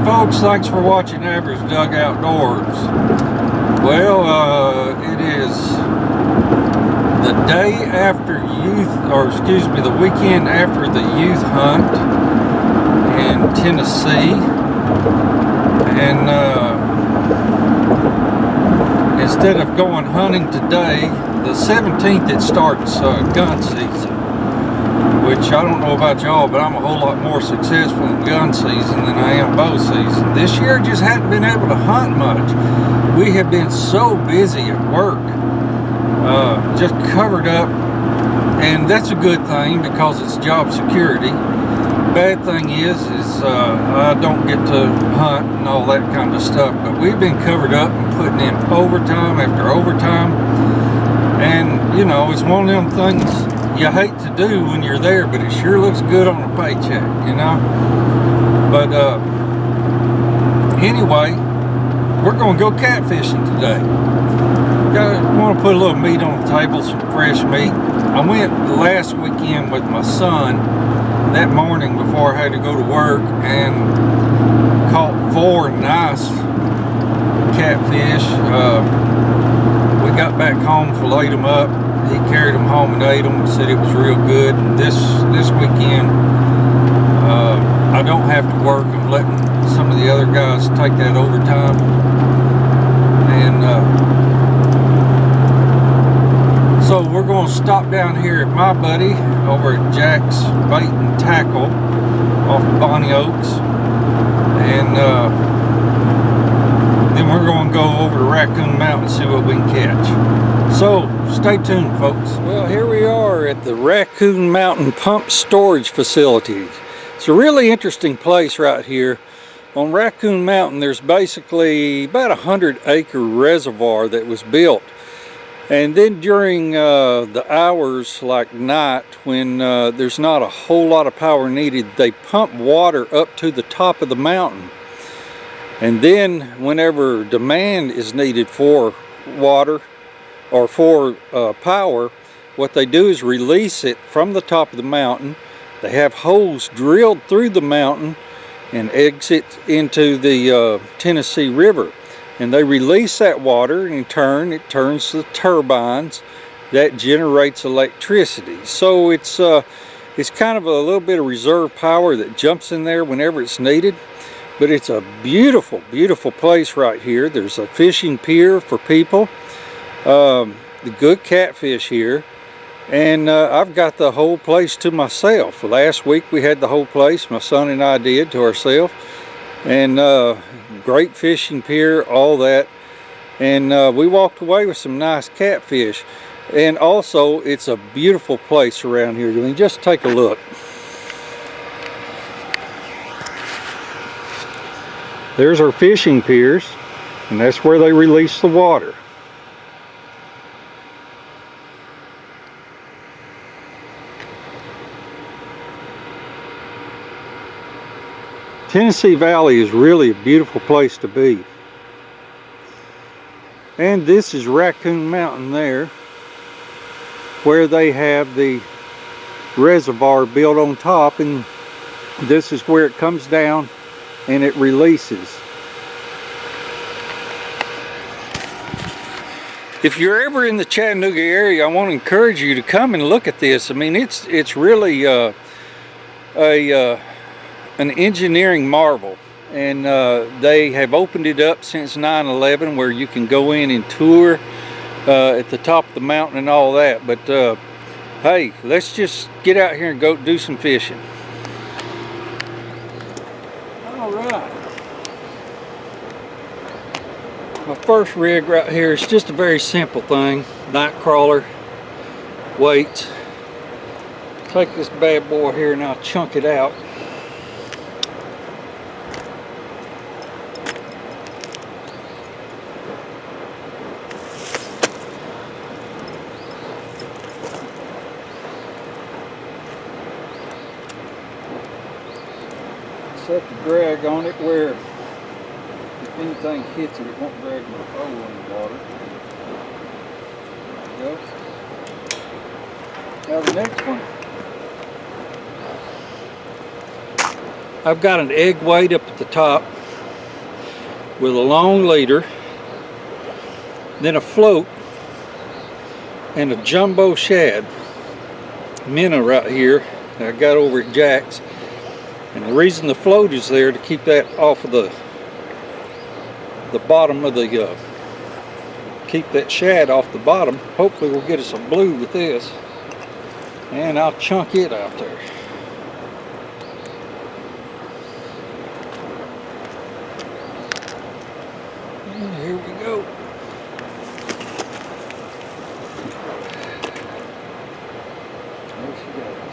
folks, thanks for watching Average Doug Outdoors. Well, it is the day after the weekend after the youth hunt in Tennessee, and instead of going hunting today, the 17th it starts gun season. Which I don't know about y'all, but I'm a whole lot more successful in gun season than I am bow season. This year I just hadn't been able to hunt much. We have been so busy at work, just covered up, and that's a good thing because it's job security. Bad thing is I don't get to hunt and all that kind of stuff, but we've been covered up and putting in overtime after overtime, and you know, it's one of them things you hate to do when you're there, but it sure looks good on a paycheck, you know. But anyway, we're gonna go catfishing today. Want to put a little meat on the table, some fresh meat. I went last weekend with my son that morning before I had to go to work and caught 4 nice catfish. We got back home, filleted them up. He carried them home and ate them, said it was real good. And this weekend, I don't have to work. I'm letting some of the other guys take that overtime. And so we're going to stop down here at my buddy over at Jack's Bait and Tackle off of Bonnie Oaks. And then we're going to go over to Raccoon Mountain and see what we can catch. So stay tuned, folks. Well, here we are at the Raccoon Mountain Pump Storage Facility. It's a really interesting place right here. On Raccoon Mountain, there's basically about 100-acre reservoir that was built. And then during the hours like night, when there's not a whole lot of power needed, they pump water up to the top of the mountain. And then whenever demand is needed for water or for power, what they do is release it from the top of the mountain. They have holes drilled through the mountain and exit into the Tennessee River. And they release that water, and in turn it turns the turbines that generates electricity. So it's kind of a little bit of reserve power that jumps in there whenever it's needed. But it's a beautiful, beautiful place right here. There's a fishing pier for people. The good catfish here, and I've got the whole place to myself. Last week we had the whole place, my son and I did, to ourselves, and great fishing pier, all that, and we walked away with some nice catfish. And also it's a beautiful place around here. I mean, just take a look. There's our fishing piers, and that's where they release the water. Tennessee Valley is really a beautiful place to be. And this is Raccoon Mountain there, where they have the reservoir built on top, and this is where it comes down and it releases. If you're ever in the Chattanooga area, I want to encourage you to come and look at this. I mean, it's really an engineering marvel, and they have opened it up since 9/11, where you can go in and tour at the top of the mountain and all that. But hey, let's just get out here and go do some fishing. All right, my first rig right here is just a very simple thing. Night crawler, weights. Take this bad boy here and I'll chunk it out. Set the drag on it where if anything hits it, it won't drag my pole in the water. There we go. Now the next one, I've got an egg weight up at the top. with a long leader, then a float, and a jumbo shad minnow right here that I got over at Jack's. And the reason the float is there to keep that off of the bottom of the keep that shad off the bottom. Hopefully we'll get us a blue with this, and I'll chunk it out there. And here we go. There she goes.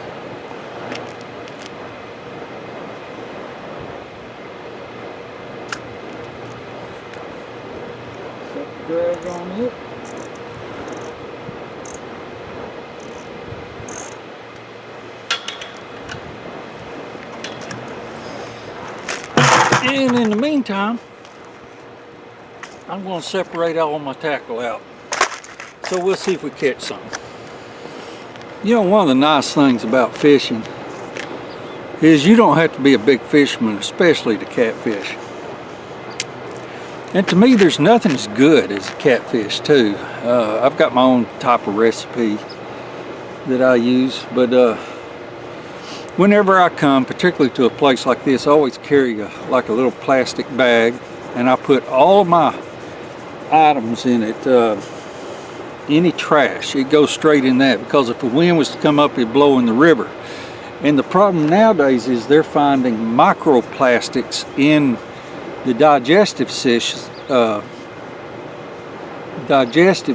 Set the drag on it. And in the meantime, I'm going to separate all my tackle out. So we'll see if we catch something. You know, one of the nice things about fishing is you don't have to be a big fisherman, especially to catfish. And to me, there's nothing as good as a catfish too. I've got my own type of recipe that I use, but whenever I come, particularly to a place like this, I always carry like a little plastic bag, and I put all of my items in it. Any trash, it goes straight in that, because if the wind was to come up, it'd blow in the river. And the problem nowadays is they're finding microplastics in the digestive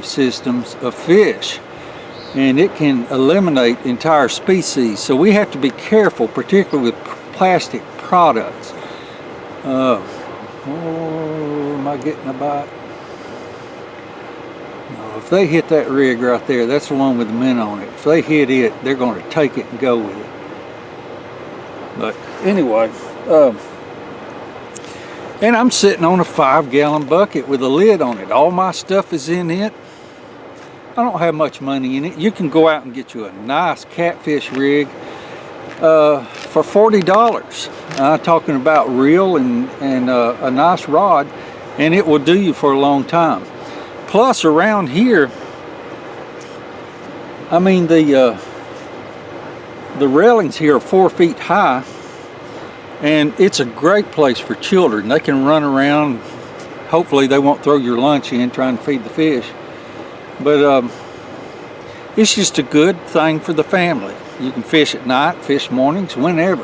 systems of fish, and it can eliminate entire species. So we have to be careful, particularly with plastic products. Oh, am I getting a bite? No, if they hit that rig right there, that's the one with the minnow on it. If they hit it, they're going to take it and go with it. But anyway, and I'm sitting on a 5-gallon bucket with a lid on it. All my stuff is in it. I don't have much money in it. You can go out and get you a nice catfish rig for $40. Talking about reel and a nice rod, and it will do you for a long time. Plus around here, I mean, the railings here are 4 feet high, and it's a great place for children. They can run around. Hopefully they won't throw your lunch in trying to feed the fish. But it's just a good thing for the family. You can fish at night, fish mornings, whenever.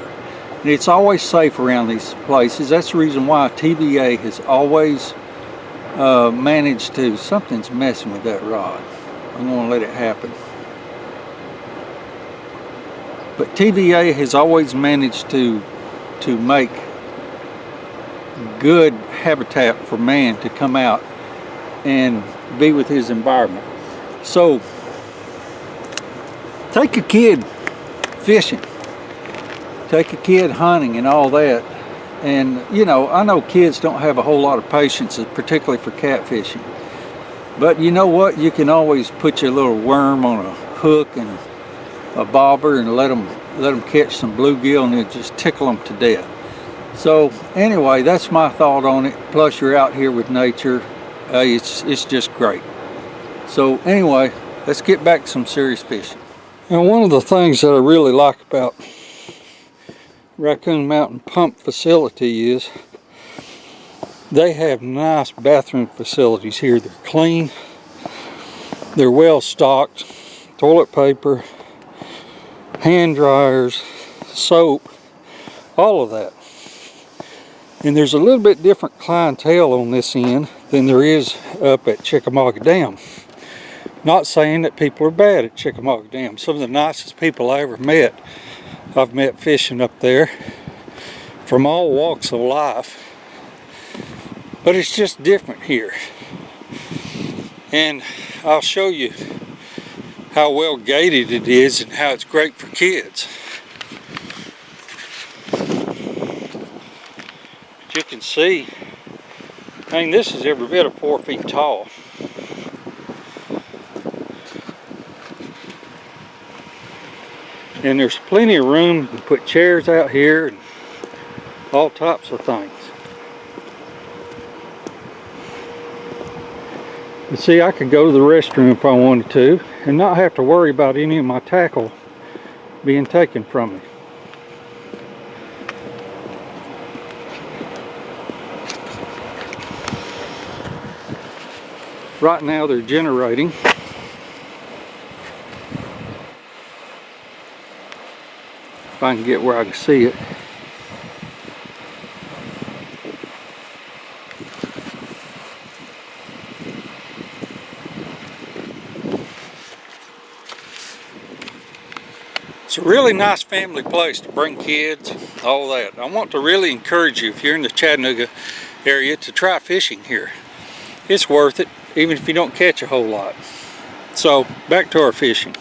And it's always safe around these places. That's the reason why TVA has always managed to, something's messing with that rod. I'm going to let it happen. But TVA has always managed to make good habitat for man to come out and be with his environment. So take a kid fishing, take a kid hunting and all that, and you know, I know kids don't have a whole lot of patience, particularly for catfishing, but you know what, you can always put your little worm on a hook and a bobber and let them catch some bluegill, and it just tickle them to death. So anyway, that's my thought on it. Plus you're out here with nature. It's just great. So anyway, let's get back to some serious fishing. Now, one of the things that I really like about Raccoon Mountain pump facility is they have nice bathroom facilities here. They're clean, they're well stocked, toilet paper, hand dryers, soap, all of that. And there's a little bit different clientele on this end than there is up at Chickamauga Dam. Not saying that people are bad at Chickamauga Dam. Some of the nicest people I ever met, I've met fishing up there from all walks of life. But it's just different here. And I'll show you how well gated it is and how it's great for kids. But you can see, I mean, this is every bit of 4 feet tall. And there's plenty of room to put chairs out here and all types of things. But see, I could go to the restroom if I wanted to and not have to worry about any of my tackle being taken from me. Right now they're generating. If I can get where I can see it. It's a really nice family place to bring kids, all that. I want to really encourage you, if you're in the Chattanooga area, to try fishing here. It's worth it, even if you don't catch a whole lot. So, back to our fishing.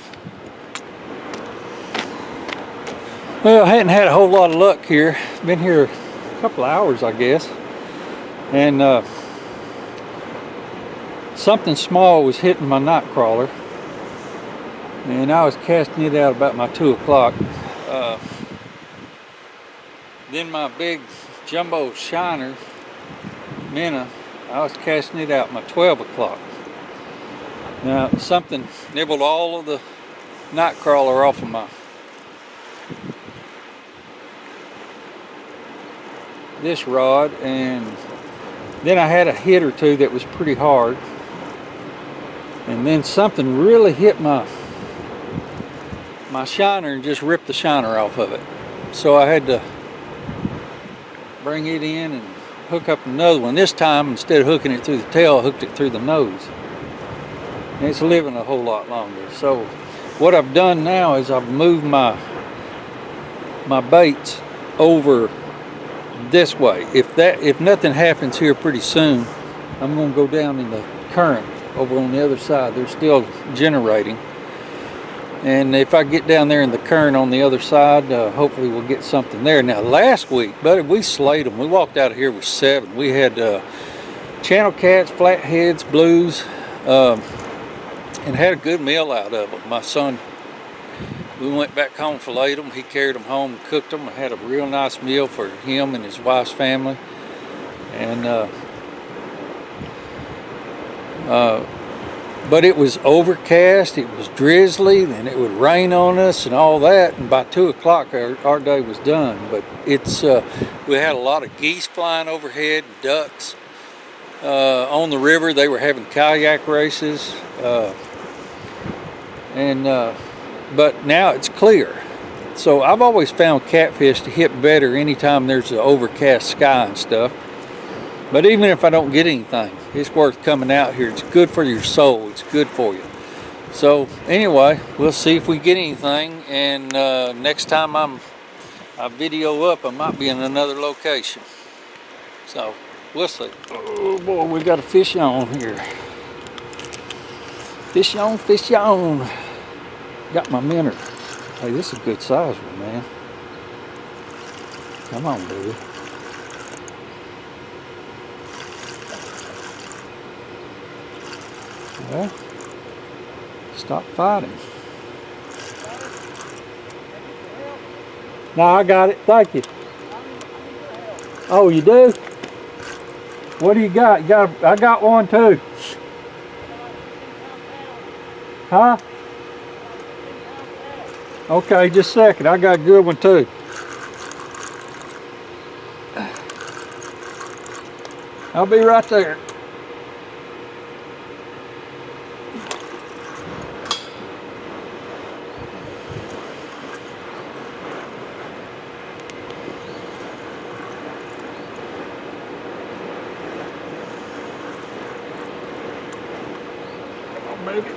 Well, I hadn't had a whole lot of luck here. Been here a couple of hours, I guess. And something small was hitting my night crawler. And I was casting it out about my 2 o'clock. Then my big jumbo shiner, minnow, I was casting it out my 12 o'clock. Now something nibbled all of the night crawler off of this rod, and then I had a hit or two that was pretty hard. And then something really hit my shiner and just ripped the shiner off of it. So I had to bring it in and hook up another one. This time, instead of hooking it through the tail, I hooked it through the nose. And it's living a whole lot longer. So what I've done now is I've moved my baits over this way. If nothing happens here pretty soon, I'm going to go down in the current over on the other side. They're still generating. And if I get down there in the current on the other side, hopefully we'll get something there. Now last week, buddy, we slayed them. We walked out of here with 7. We had channel cats, flatheads, blues, and had a good meal out of them. My son, we went back home, filleted them. He carried them home and cooked them. I had a real nice meal for him and his wife's family. And but it was overcast, it was drizzly, and it would rain on us and all that, and by 2 o'clock our day was done. But it's we had a lot of geese flying overhead, ducks on the river. They were having kayak races, but now it's clear. So I've always found catfish to hit better anytime there's an overcast sky and stuff. But even if I don't get anything, it's worth coming out here. It's good for your soul. It's good for you. So anyway, we'll see if we get anything. And next time I video up, I might be in another location. So we'll see. Oh boy, we got a fish on here. Fish on, fish on. Got my minnow. Hey, this is a good size one, man. Come on, baby. Well, stop fighting. No, I got it. Thank you. Oh, you do? What do you got? I got one too. Huh? Okay, just a second. I got a good one too. I'll be right there. Maybe.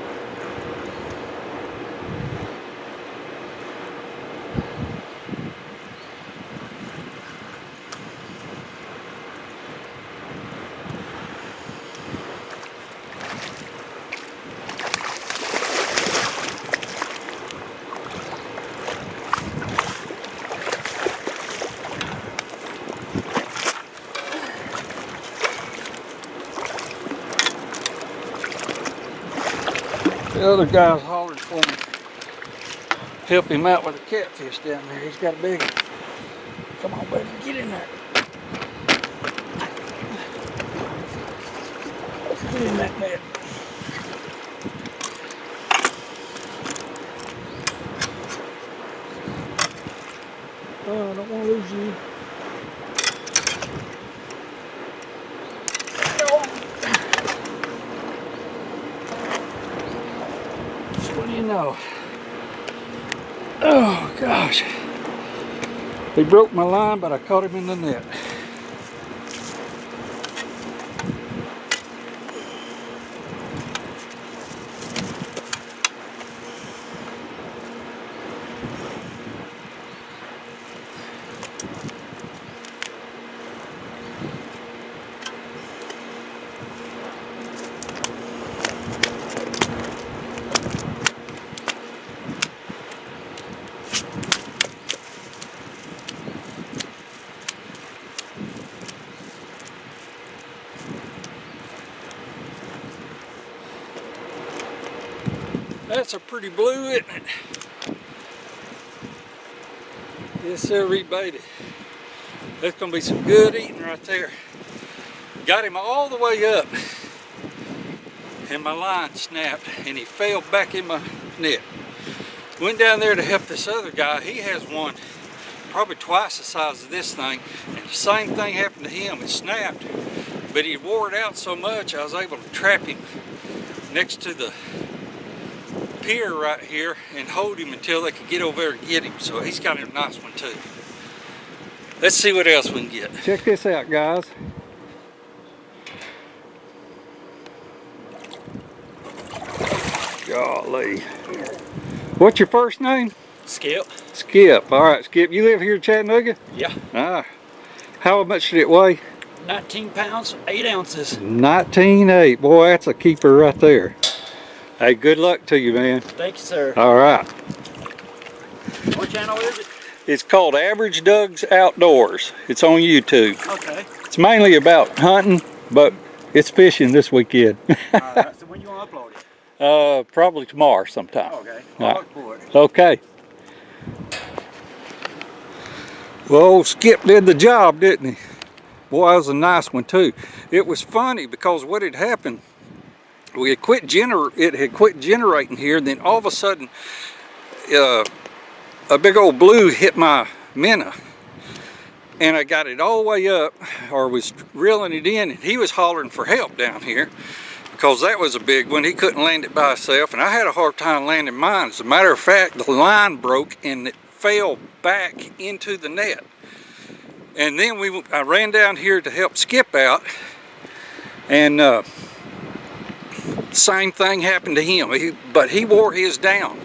The other guy's hollered for me. Help him out with a catfish down there. He's got a big one. Come on, buddy, get in there. Get in that net. bougie. What do you know? Oh gosh. He broke my line, but I caught him in the net. That's a pretty blue, isn't it? Yes, sir, rebaited. That's gonna be some good eating right there. Got him all the way up, and my line snapped, and he fell back in my net. Went down there to help this other guy. He has one probably twice the size of this thing, and the same thing happened to him. It snapped, but he wore it out so much I was able to trap him next to the pier right here and hold him until they could get over there and get him. So he's got a nice one too. Let's see what else we can get. Check this out, guys. Golly. What's your first name? Skip. Skip. All right, Skip. You live here in Chattanooga? Yeah. Ah. How much did it weigh? 19 pounds, 8 ounces. 19.8. Boy, that's a keeper right there. Hey, good luck to you, man. Thank you, sir. All right. What channel is it? It's called Average Doug's Outdoors. It's on YouTube. Okay. It's mainly about hunting, but it's fishing this weekend. All right. So when you want to upload it? Probably tomorrow sometime. Okay. I'll look for it. Okay. Well, old Skip did the job, didn't he? Boy, that was a nice one too. It was funny because what had happened, it had quit generating here, and then all of a sudden a big old blue hit my minnow, and I got it all the way up, or was reeling it in, and he was hollering for help down here because that was a big one. He couldn't land it by himself, and I had a hard time landing mine. As a matter of fact, the line broke and it fell back into the net. And then I ran down here to help Skip out, and same thing happened to him, but he wore his down.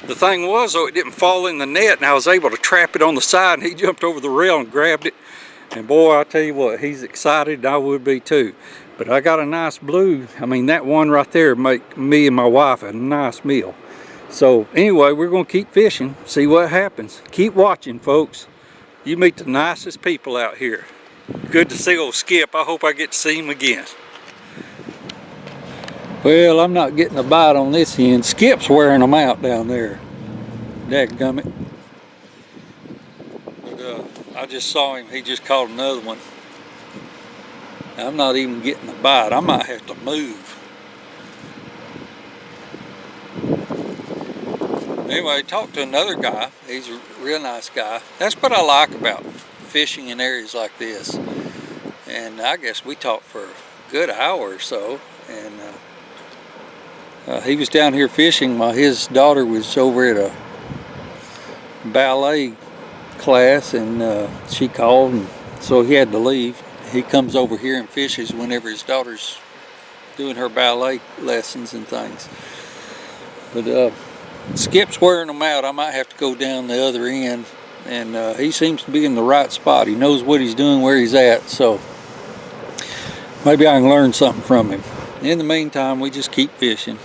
The thing was, though, it didn't fall in the net, and I was able to trap it on the side, and he jumped over the rail and grabbed it. And boy, I tell you what, he's excited, and I would be too. But I got a nice blue. I mean, that one right there make me and my wife a nice meal. So anyway, we're gonna keep fishing, see what happens. Keep watching, folks. You meet the nicest people out here. Good to see old Skip. I hope I get to see him again. Well, I'm not getting a bite on this end. Skip's wearing them out down there. Dadgummit. But I just saw him. He just caught another one. I'm not even getting a bite. I might have to move. Anyway, talked to another guy. He's a real nice guy. That's what I like about fishing in areas like this. And I guess we talked for a good hour or so. And he was down here fishing while his daughter was over at a ballet class, and she called, and so he had to leave. He comes over here and fishes whenever his daughter's doing her ballet lessons and things. But Skip's wearing them out. I might have to go down the other end, and he seems to be in the right spot. He knows what he's doing, where he's at, so maybe I can learn something from him. In the meantime, we just keep fishing.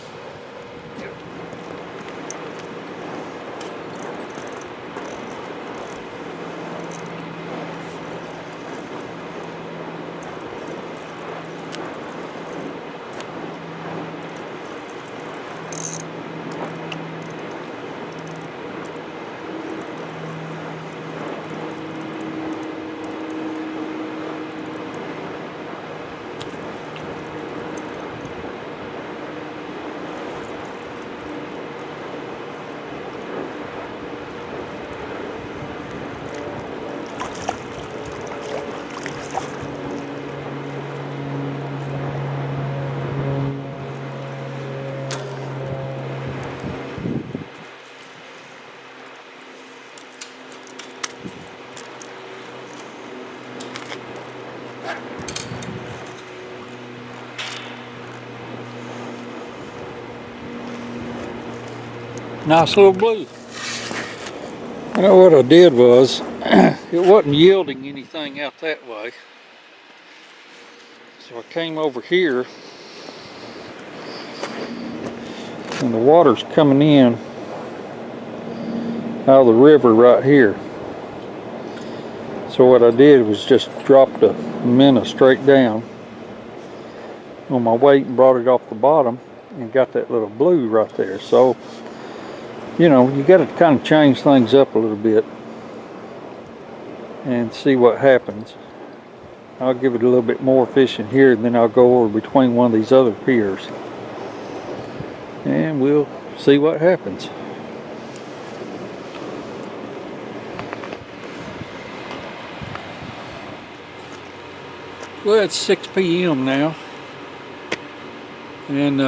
Nice little blue. You know what I did was, it wasn't yielding anything out that way. So I came over here, and the water's coming in out of the river right here. So what I did was just dropped a minnow straight down on my weight and brought it off the bottom and got that little blue right there. So, you know, you got to kind of change things up a little bit and see what happens. I'll give it a little bit more fishing here, and then I'll go over between one of these other piers and we'll see what happens. Well, it's 6 p.m. now, and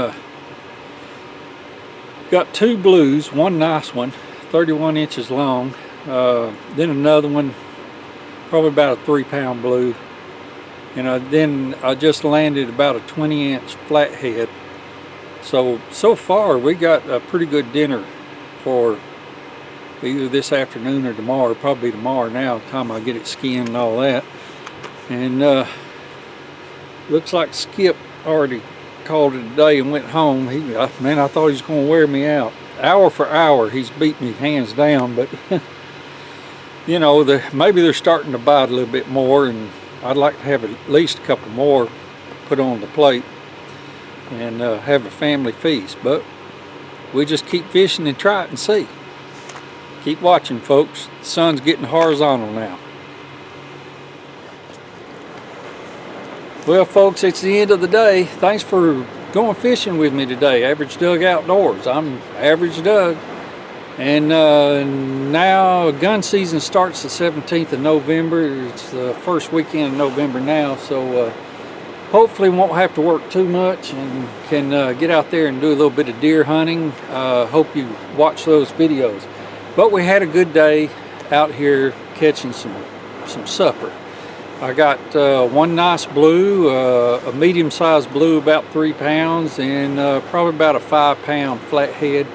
got 2 blues, one nice one, 31 inches long, then another one, probably about a 3-pound blue, and then I just landed about a 20-inch flathead. So far we got a pretty good dinner for either this afternoon or tomorrow, probably tomorrow now, the time I get it skinned and all that. And looks like Skip already called it a day and went home. Man, I thought he was going to wear me out. Hour for hour, he's beat me hands down, but you know, maybe they're starting to bite a little bit more, and I'd like to have at least a couple more put on the plate and have a family feast. But we just keep fishing and try it and see. Keep watching, folks. The sun's getting horizontal now. Well, folks, it's the end of the day. Thanks for going fishing with me today. Average Doug Outdoors. I'm Average Doug. And now gun season starts the 17th of November. It's the first weekend of November now, so hopefully won't have to work too much and can get out there and do a little bit of deer hunting. Hope you watch those videos. But we had a good day out here catching some supper. I got one nice blue, a medium-sized blue about 3 pounds, and probably about a 5-pound flathead.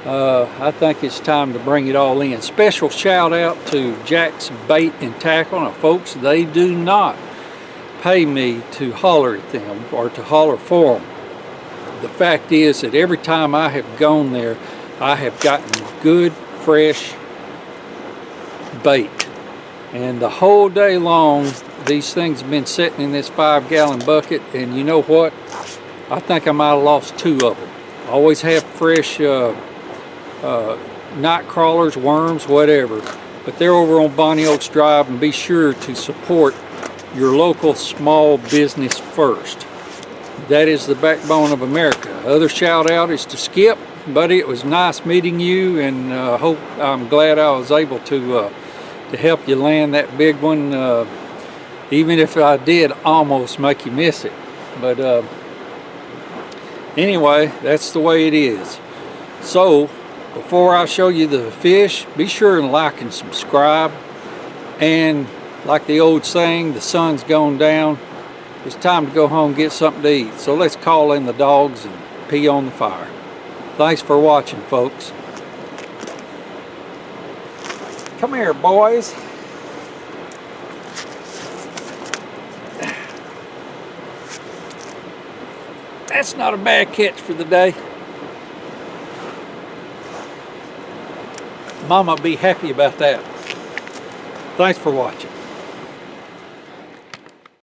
I think it's time to bring it all in. Special shout out to Jack's Bait and Tackle. Now, folks, they do not pay me to holler at them or to holler for them. The fact is that every time I have gone there, I have gotten good, fresh bait. And the whole day long, these things have been sitting in this 5-gallon bucket, and you know what? I think I might have lost 2 of them. I always have fresh night crawlers, worms, whatever. But they're over on Bonnie Oaks Drive, and be sure to support your local small business first. That is the backbone of America. Other shout out is to Skip. Buddy, it was nice meeting you, and I'm glad I was able to help you land that big one, even if I did almost make you miss it. But anyway, that's the way it is. So before I show you the fish, be sure and like and subscribe. And like the old saying, the sun's gone down, it's time to go home and get something to eat. So let's call in the dogs and pee on the fire. Thanks for watching, folks. Come here, boys. That's not a bad catch for the day. Mama be happy about that. Thanks for watching.